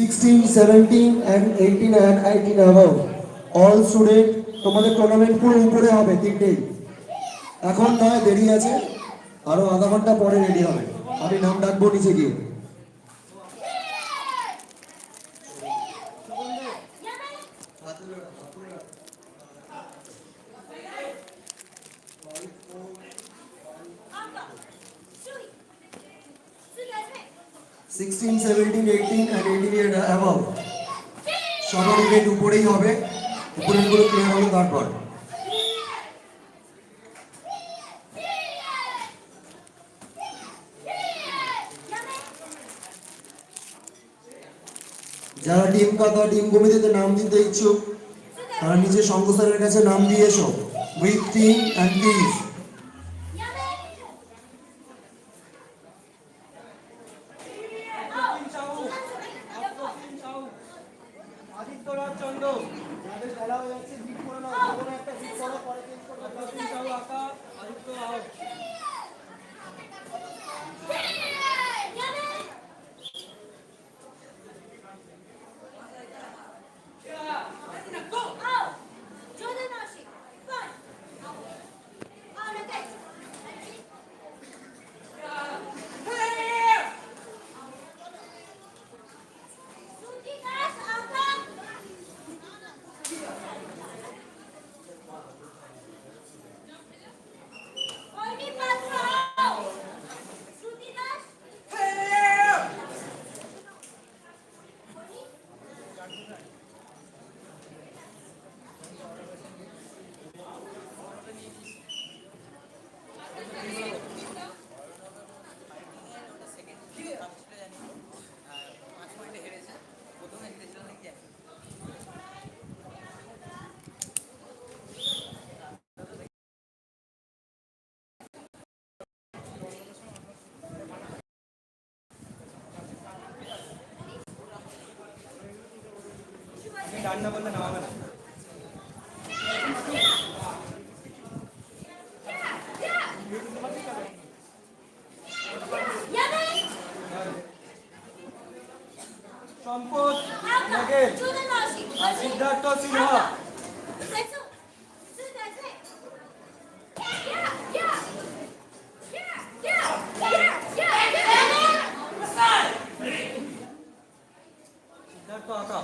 16, 17 and 18 and 18 above. All student তোমাদের tournament পুরো উপরে হবে তিনটেই। এখন নয়, দেরি আছে, আরো আধা ঘন্টা পরে রেডি হবে। আমি নাম ডাকবো নিচে গিয়ে। সিক্সটিন, 17, 18 and 18 and above সবার ইভেন্ট উপরেই হবে। উপরের গুলো ক্লিয়ার হলো তারপর। যারা টিম কথা টিম কমিটিতে নাম দিতে ইচ্ছুক তারা নিজে সঙ্গ স্যারের কাছে নাম দিয়ে এসো with team and please. Danna বললে নামাবে না। সম্পদ নাগের সিদ্ধার্থ সিনহা সিদ্ধার্থ আকা